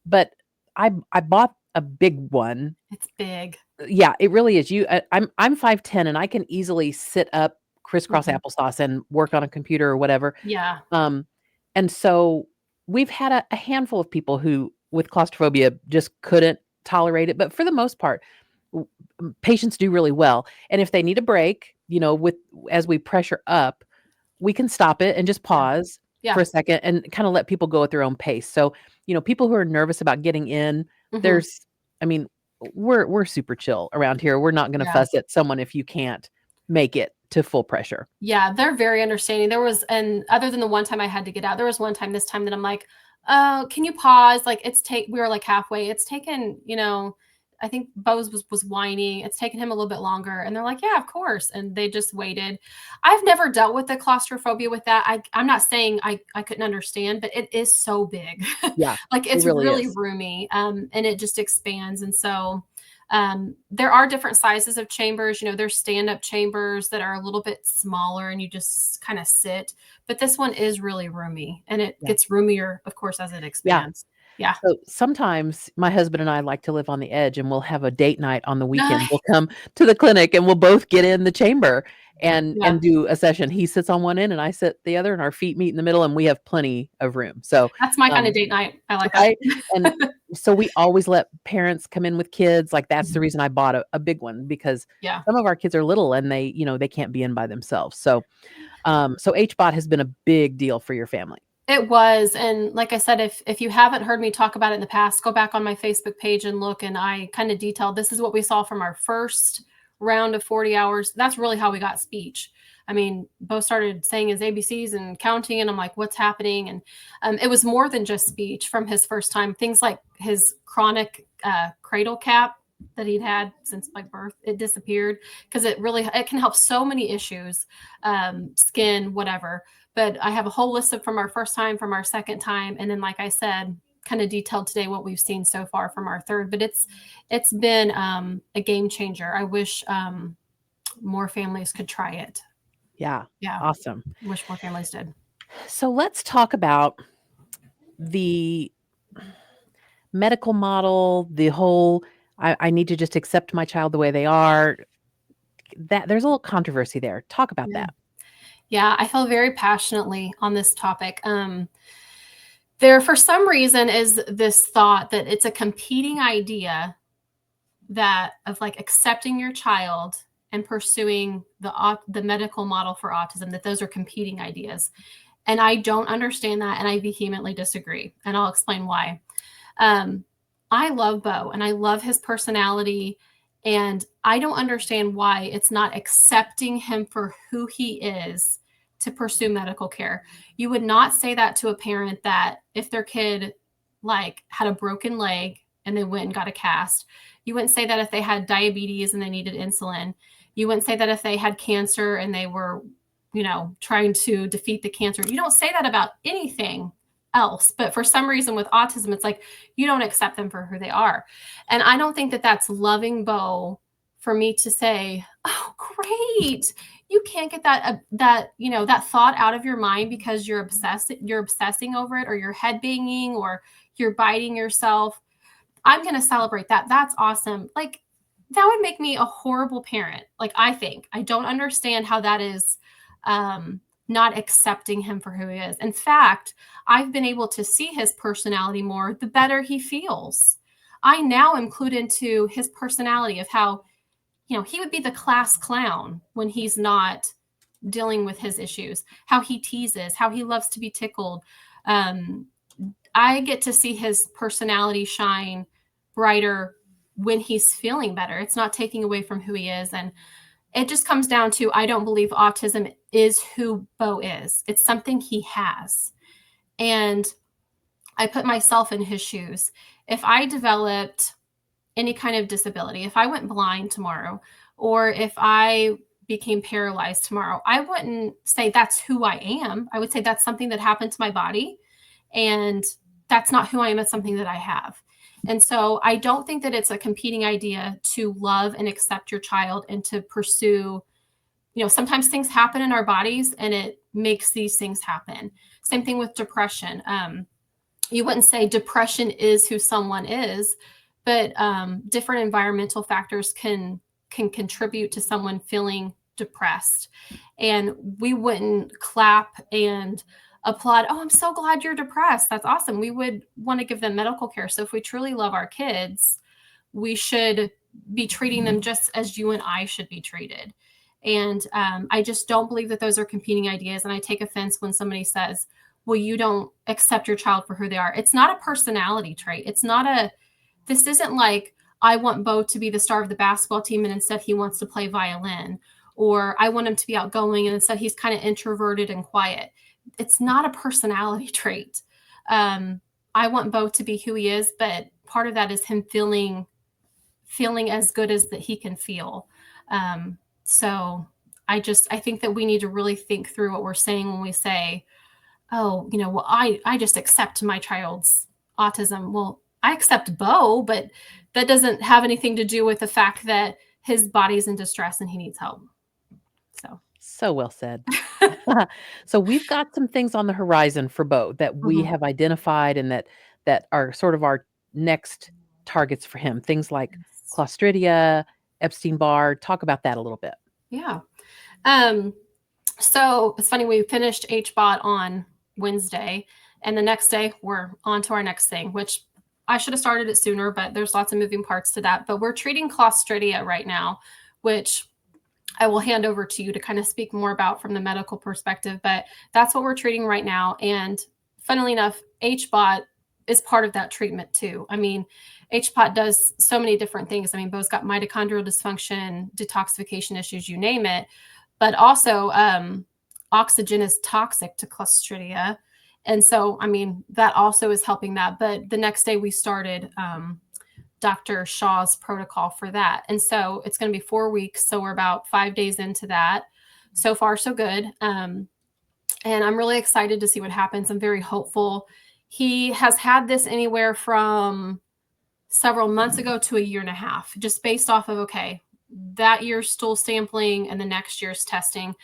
but I bought a big one. it's big. Yeah, it really is. I'm 5'10" and I can easily sit up crisscross Mhm. applesauce and work on a computer or whatever. Yeah. Um, and so we've had a handful of people who with claustrophobia just couldn't tolerate it, but for the most part, patients do really well. And if they need a break, with as we pressure up, we can stop it and just Yeah. pause for Yeah. a second and kind of let people go at their own pace. So, people who are nervous about getting in, Hmm. there's I mean, we're super chill around here. We're not going to Yeah. fuss at someone if you can't make it to full pressure. Yeah, they're very understanding. And other than the one time I had to get out, there was one time this time that I'm like, "Oh, can you pause?" Like we were like halfway. It's taken, I think Bose was whining. It's taken him a little bit longer. And they're like, "Yeah, of course." And they just waited. I've never dealt with the claustrophobia with that. I'm not saying I couldn't understand, but it is so big. Yeah, Like it it's really really is. roomy. And it just expands. And so there are different sizes of chambers. There's stand-up chambers that are a little bit smaller and you just kind of sit. But this one is really roomy and it Yeah. gets roomier, of course, as it Yeah. expands. Yeah. So sometimes my husband and I like to live on the edge and we'll have a date night on the weekend. We'll come to the clinic and we'll both get in the chamber Yeah. and do a session. He sits on one end and I sit the other and our feet meet in the middle and we have plenty of room. So, That's my kind of um, date night. I like that. right. And so we always let parents come in with kids. Like that's the Mhm. reason I bought a big one because Yeah. some of our kids are little and they can't be in by themselves. So HBOT has been a big deal for your family. It was, and like I said, if you haven't heard me talk about it in the past, go back on my Facebook page and look, and I kind of detailed this is what we saw from our first round of 40 hours, that's really how we got speech. I mean, Beau started saying his ABCs and counting, and I'm like, what's happening? And it was more than just speech from his first time. Things like his chronic cradle cap that he'd had since like birth, it disappeared because it can help so many issues, skin, whatever. But I have a whole list of from our first time, from our second time, and then like I said, kind of detailed today what we've seen so far from our third. But it's been a game changer. I wish more families could try it. Yeah. Yeah, Awesome. wish more families did. So let's talk about the medical model, the whole I need to just accept my child the way they are. That there's a little controversy there. Talk about Yeah. that. Yeah, I feel very passionately on this topic. There, for some reason, is this thought that it's a competing idea that of like accepting your child and pursuing the medical model for autism, that those are competing ideas. And I don't understand that, and I vehemently disagree. And I'll explain why. Um, I love Beau and I love his personality. And I don't understand why it's not accepting him for who he is to pursue medical care. You would not say that to a parent that if their kid like had a broken leg and they went and got a cast. You wouldn't say that if they had diabetes and they needed insulin. You wouldn't say that if they had cancer and they were, trying to defeat the cancer. You don't say that about anything else. But for some reason with autism, it's like you don't accept them for who they are. And I don't think that that's loving Beau for me to say, "Oh, great. You can't get that thought out of your mind because you're obsessing over it, or you're head banging, or you're biting yourself. I'm going to celebrate that. That's awesome." Like that would make me a horrible parent. Like I think I don't understand how that is not accepting him for who he is. In fact, I've been able to see his personality more the better he feels. I now am clued into his personality of how, he would be the class clown when he's not dealing with his issues, how he teases, how he loves to be tickled. Um, I get to see his personality shine brighter when he's feeling better. It's not taking away from who he is. And it just comes down to I don't believe autism is who Beau is. It's something he has. And I put myself in his shoes. If I developed any kind of disability, if I went blind tomorrow, or if I became paralyzed tomorrow, I wouldn't say that's who I am. I would say that's something that happened to my body. And that's not who I am. It's something that I have. And so I don't think that it's a competing idea to love and accept your child and to pursue, sometimes things happen in our bodies and it makes these things happen. Same thing with depression. You wouldn't say depression is who someone is, but different environmental factors can contribute to someone feeling depressed. And we wouldn't clap and applaud, "Oh, I'm so glad you're depressed. That's awesome." We would want to give them medical care. So if we truly love our kids, we should be treating them just as you and I should be treated. And I just don't believe that those are competing ideas. And I take offense when somebody says, "Well, you don't accept your child for who they are." It's not a personality trait. This isn't like, I want Beau to be the star of the basketball team and instead he wants to play violin, or I want him to be outgoing and instead he's kind of introverted and quiet. It's not a personality trait. I want Beau to be who he is, but part of that is him feeling as good as that he can feel. So I think that we need to really think through what we're saying when we say, "Oh, well, I just accept my child's autism." Well, I accept Beau, but that doesn't have anything to do with the fact that his body's in distress and he needs help. So, So well said. So we've got some things on the horizon for Beau that we mhm. have identified and that are sort of our next targets for him. Things like Yes. Clostridia, Epstein-Barr. Talk about that a little bit. Yeah. Um, so it's funny, we finished HBOT on Wednesday, and the next day we're on to our next thing, which I should have started it sooner, but there's lots of moving parts to that. But we're treating Clostridia right now, which I will hand over to you to kind of speak more about from the medical perspective. But that's what we're treating right now. And funnily enough, HBOT is part of that treatment too. I mean, HPOT does so many different things. I mean, Beau's got mitochondrial dysfunction, detoxification issues, you name it. But also, oxygen is toxic to Clostridia. And so, I mean, that also is helping that. But the next day we started Dr. Shaw's protocol for that. And so it's going to be 4 weeks. So we're about 5 days into that. So far, so good. And I'm really excited to see what happens. I'm very hopeful. He has had this anywhere from several months ago to a year and a half, just based off of, okay, that year's stool sampling and the next year's testing.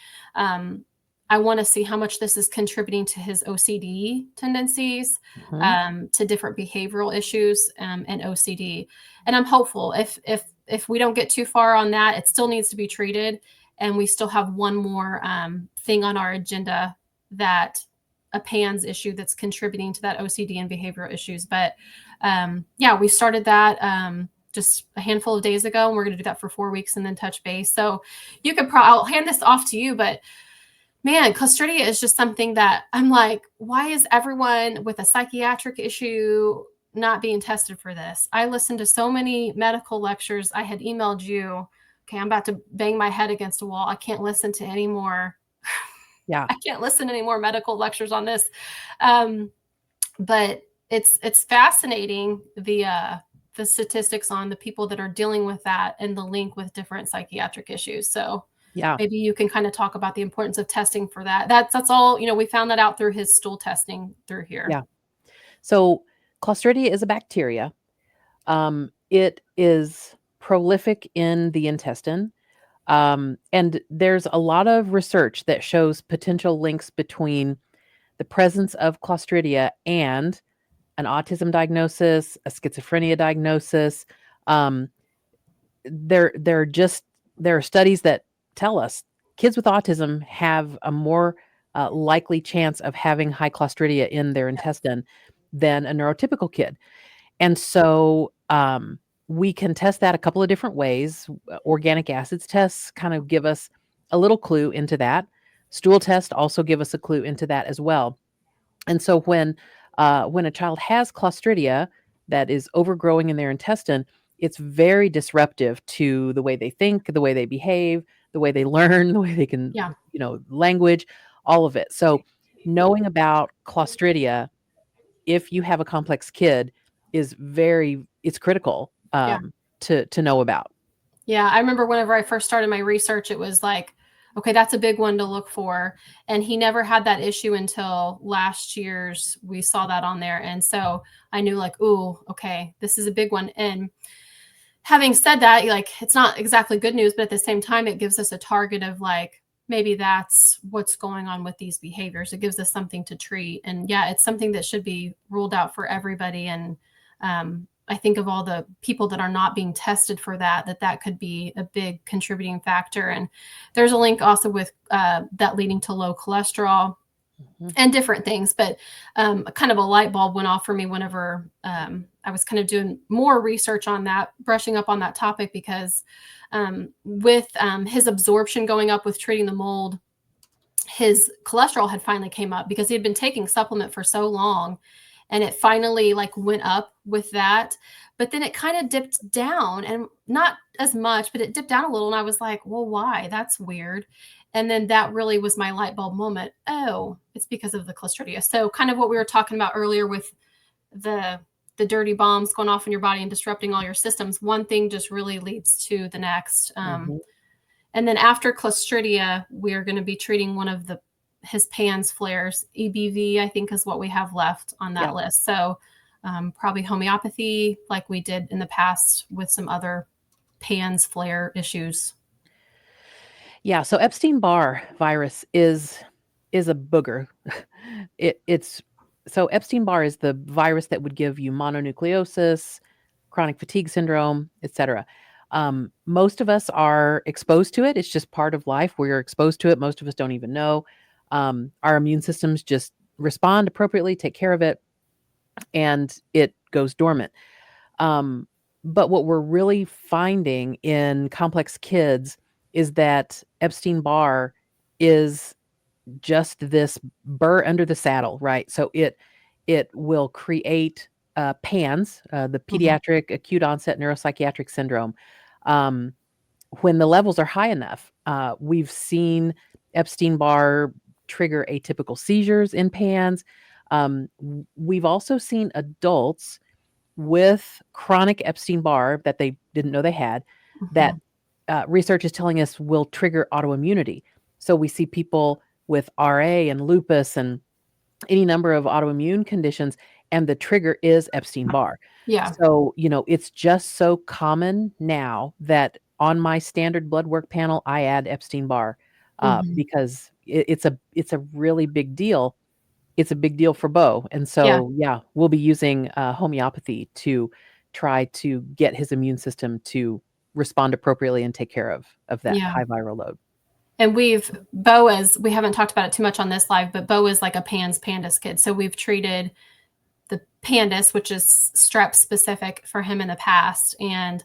I want to see how much this is contributing to his OCD tendencies, to different behavioral issues, and OCD. And I'm hopeful if we don't get too far on that, it still needs to be treated, and we still have one more thing on our agenda, that a PANS issue that's contributing to that OCD and behavioral issues. But yeah, we started that just a handful of days ago, and we're going to do that for 4 weeks and then touch base. So you could I'll hand this off to you, but man, Clostridia is just something that I'm like, why is everyone with a psychiatric issue not being tested for this? I listened to so many medical lectures. I had emailed you, okay, I'm about to bang my head against a wall. I can't listen to any more. Yeah. I can't listen to any more medical lectures on this. But it's fascinating, the statistics on the people that are dealing with that and the link with different psychiatric issues. So Yeah. maybe you can kind of talk about the importance of testing for that. That's all, we found that out through his stool testing through here. Yeah. So Clostridia is a bacteria. It is prolific in the intestine. And there's a lot of research that shows potential links between the presence of Clostridia and an autism diagnosis, a schizophrenia diagnosis. Um, there are studies that tell us kids with autism have a more likely chance of having high Clostridia in their intestine than a neurotypical kid. And so we can test that a couple of different ways. Organic acids tests kind of give us a little clue into that. Stool tests also give us a clue into that as well. And so when a child has Clostridia that is overgrowing in their intestine, it's very disruptive to the way they think, the way they behave, the way they learn, the way they can, Yeah. language, all of it. So knowing about Clostridia, if you have a complex kid, it's critical Yeah. to know about. Yeah. I remember whenever I first started my research, it was like, okay, that's a big one to look for. And he never had that issue until last year's, we saw that on there. And so I knew, like, ooh, okay, this is a big one. And having said that, like, it's not exactly good news, but at the same time, it gives us a target of, like, maybe that's what's going on with these behaviors. It gives us something to treat. And yeah, it's something that should be ruled out for everybody. And I think of all the people that are not being tested for that could be a big contributing factor. And there's a link also with that leading to low cholesterol and different things. But kind of a light bulb went off for me whenever I was kind of doing more research on that, brushing up on that topic, because with his absorption going up with treating the mold, his cholesterol had finally came up because he had been taking supplement for so long, and it finally like went up with that. But then it kind of dipped down, and not as much, but it dipped down a little. And I was like, well, why? That's weird. And then that really was my light bulb moment. Oh, it's because of the Clostridia. So kind of what we were talking about earlier with the dirty bombs going off in your body and disrupting all your systems. One thing just really leads to the next. And then after Clostridia, we're going to be treating one of his PANS flares. EBV, I think, is what we have left on that list. So probably homeopathy, like we did in the past with some other PANS flare issues. Yeah, so Epstein-Barr virus is a booger. So Epstein-Barr is the virus that would give you mononucleosis, chronic fatigue syndrome, etc. Most of us are exposed to it. It's just part of life. We're exposed to it. Most of us don't even know. Our immune systems just respond appropriately, take care of it, and it goes dormant. But what we're really finding in complex kids is that Epstein-Barr is just this burr under the saddle, right? So it will create PANS, the Mhm. pediatric acute onset neuropsychiatric syndrome, um, when the levels are high enough, we've seen Epstein-Barr trigger atypical seizures in PANS. We've also seen adults with chronic Epstein-Barr that they didn't know they had, that Mhm. research is telling us will trigger autoimmunity. So we see people with RA and lupus and any number of autoimmune conditions, and the trigger is Epstein-Barr. Yeah. So, it's just so common now that on my standard blood work panel, I add Epstein-Barr, Mhm. because it's a really big deal. It's a big deal for Beau, and Yeah. so, yeah, we'll be using, homeopathy to try to get his immune system to respond appropriately and take care of that Yeah. high viral load. And Beau is, we haven't talked about it too much on this live, but Beau is like a PANS pandas kid. So we've treated the pandas, which is strep specific for him in the past, and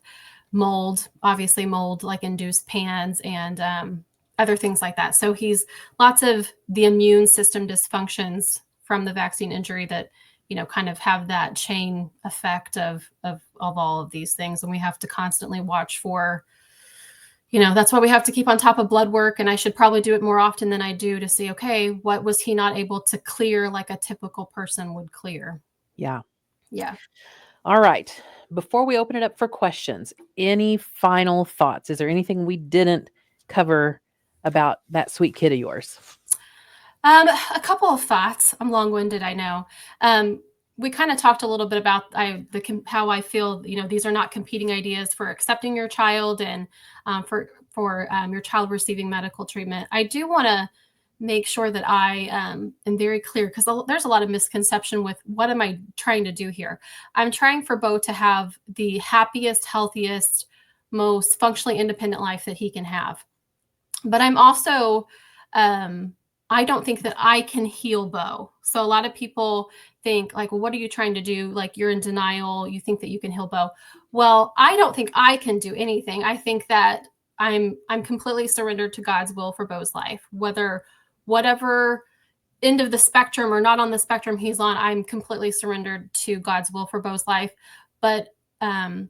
mold, obviously mold like induced PANS and other things like that. So he's lots of the immune system dysfunctions from the vaccine injury that kind of have that chain effect of all of these things, and we have to constantly watch for. That's why we have to keep on top of blood work, and I should probably do it more often than I do to see, okay, what was he not able to clear like a typical person would clear. Yeah. Yeah. All right. Before we open it up for questions, any final thoughts? Is there anything we didn't cover about that sweet kid of yours? A couple of thoughts. I'm long-winded, I know. We kind of talked a little bit about how I feel. These are not competing ideas for accepting your child and for your child receiving medical treatment. I do want to make sure that I am very clear, because there's a lot of misconception with what am I trying to do here. I'm trying for Beau to have the happiest, healthiest, most functionally independent life that he can have. But I'm also, um, I don't think that I can heal Beau. So a lot of people think like, well, what are you trying to do? Like you're in denial. You think that you can heal Beau. Well, I don't think I can do anything. I think that I'm completely surrendered to God's will for Beau's life, whether whatever end of the spectrum or not on the spectrum he's on, I'm completely surrendered to God's will for Beau's life. But um,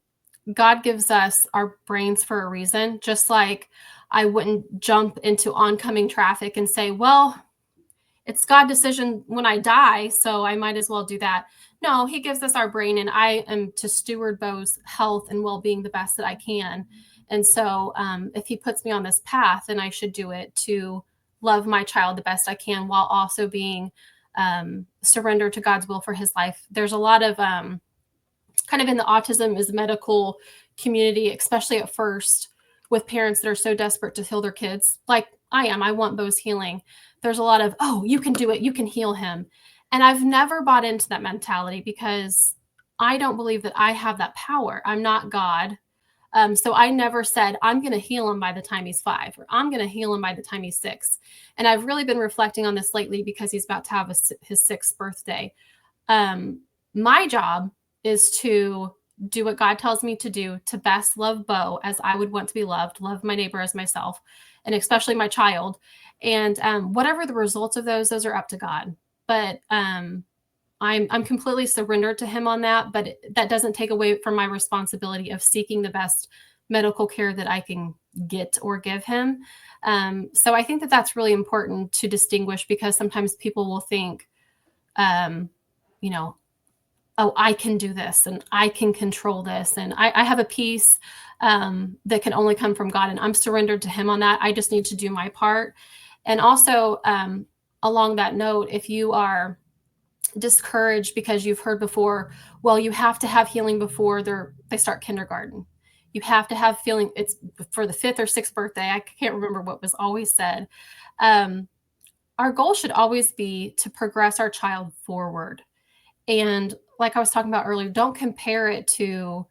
God gives us our brains for a reason, just like I wouldn't jump into oncoming traffic and say, well, it's God's decision when I die, so I might as well do that. No, he gives us our brain, and I am to steward Beau's health and well-being the best that I can. And so if he puts me on this path, then I should do it to love my child the best I can while also being surrendered to God's will for his life. There's a lot of kind of in the autism is medical community, especially at first, with parents that are so desperate to heal their kids, like I am. I want Beau's healing. There's a lot of, oh, you can do it, you can heal him. And I've never bought into that mentality because I don't believe that I have that power. I'm not God. So I never said, I'm going to heal him by the time he's 5, or I'm going to heal him by the time he's 6. And I've really been reflecting on this lately because he's about to have his 6th birthday. um, my job is to do what God tells me to do to best love Beau as I would want to be loved, love my neighbor as myself, and especially my child. And whatever the results of those are up to God. But I'm completely surrendered to Him on that. But that doesn't take away from my responsibility of seeking the best medical care that I can get or give him. So I think that that's really important to distinguish, because sometimes people will think, um, you know, oh, I can do this and I can control this. And I have a peace that can only come from God. And I'm surrendered to Him on that. I just need to do my part. And also, along that note, if you are discouraged because you've heard before, well, you have to have healing before they start kindergarten. You have to have feeling, it's for the 5th or 6th birthday. I can't remember what was always said. Um, our goal should always be to progress our child forward. And like I was talking about earlier, don't compare it to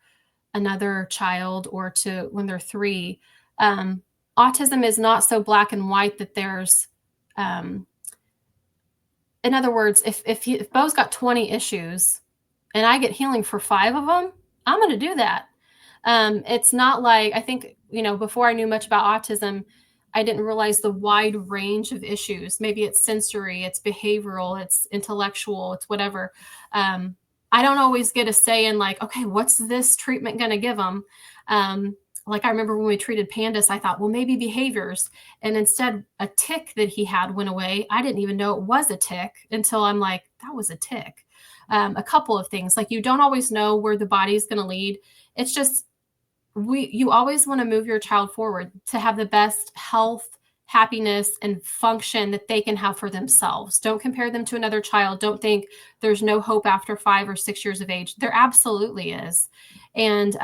another child or to when they're 3. Um, Autism is not so black and white that there's, um, in other words, if Beau's got 20 issues and I get healing for 5 of them, I'm going to do that. It's not like, I think, before I knew much about autism, I didn't realize the wide range of issues. Maybe it's sensory, it's behavioral, it's intellectual, it's whatever. Um, I don't always get a say in like, okay, what's this treatment going to give them? Um, like I remember when we treated Pandas, I thought, well, maybe behaviors. And instead, a tick that he had went away. I didn't even know it was a tick until I'm like, that was a tick. A couple of things like you don't always know where the body's going to lead. It's just you always want to move your child forward to have the best health, happiness, and function that they can have for themselves. Don't compare them to another child. Don't think there's no hope after 5 or 6 years of age. There absolutely is. And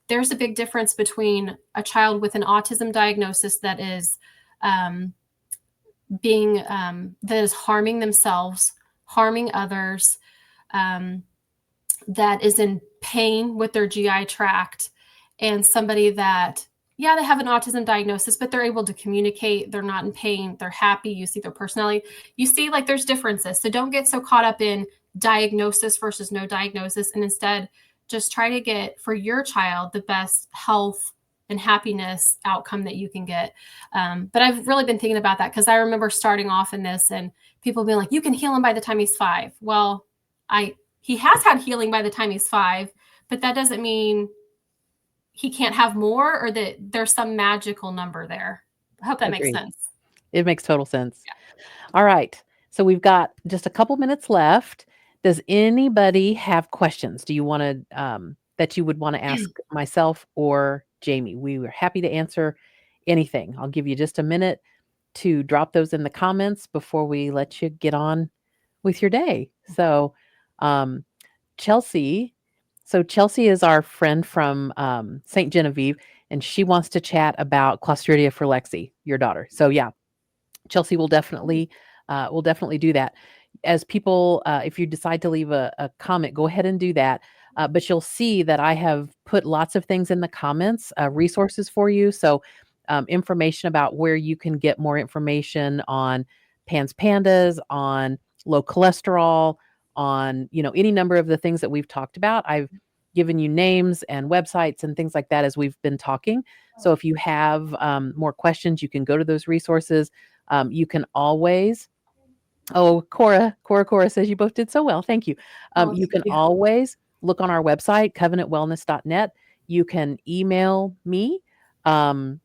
there's a big difference between a child with an autism diagnosis that is um, that is harming themselves, harming others, um, that is in pain with their GI tract, and somebody that, yeah, they have an autism diagnosis, but they're able to communicate. They're not in pain. They're happy. You see their personality. You see, like, there's differences. So don't get so caught up in diagnosis versus no diagnosis. And instead, just try to get for your child the best health and happiness outcome that you can get. But I've really been thinking about that because I remember starting off in this and people being like, you can heal him by the time he's 5. Well, he has had healing by the time he's 5, but that doesn't mean he can't have more or that there's some magical number there. I hope that makes Agreed. sense. It makes total sense. Yeah. All right. So we've got just a couple minutes left. Does anybody have questions? Do you want to that you would want to ask myself or Jamie? We were happy to answer anything. I'll give you just a minute to drop those in the comments before we let you get on with your day. So, um, Chelsea, so Chelsea is our friend from St. Genevieve, and she wants to chat about Clostridia for Lexi, your daughter. So yeah, Chelsea will definitely do that. As people, if you decide to leave a comment, go ahead and do that. But you'll see that I have put lots of things in the comments, resources for you. So information about where you can get more information on Pan's Pandas, on low cholesterol, on any number of the things that we've talked about. I've given you names and websites and things like that as we've been talking. So if you have more questions, you can go to those resources. You can always, oh, Cora says you both did so well. Thank you. Oh, You thank can you. always look on our website, covenantwellness.net. You can email me. Um,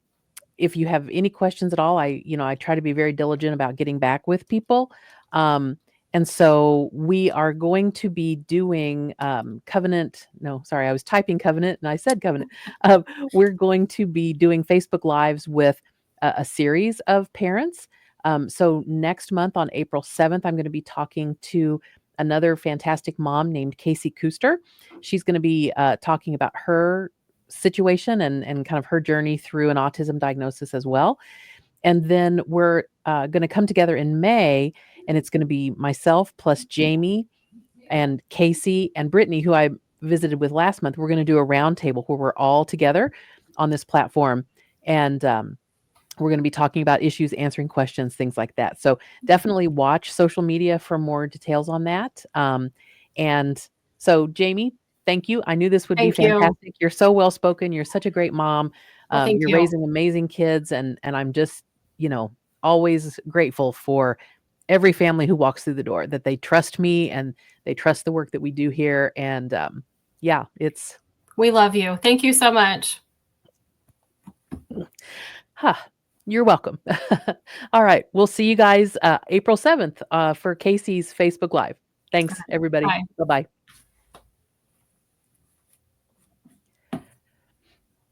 if you have any questions at all, I try to be very diligent about getting back with people. And so we are going to be doing covenant. No, sorry, I was typing covenant and I said covenant. We're going to be doing Facebook Lives with a series of parents. So next month on April 7th, I'm going to be talking to another fantastic mom named Casey Kuster. She's going to be talking about her situation and kind of her journey through an autism diagnosis as well. And then we're going to come together in May, and it's going to be myself plus Jamie and Casey and Brittany, who I visited with last month. We're going to do a roundtable where we're all together on this platform, and we're going to be talking about issues, answering questions, things like that. So definitely watch social media for more details on that. And so, Jamie, thank you. I knew this would be Thank you. fantastic. You're so well spoken. You're such a great mom. Well, thank You're you. raising amazing kids, and I'm just always grateful for every family who walks through the door, that they trust me and they trust the work that we do here. And yeah, it's We love you. Thank you so much. huh, you're welcome. All right. We'll see you guys April 7th for Casey's Facebook Live. Thanks, everybody. Bye. Bye bye.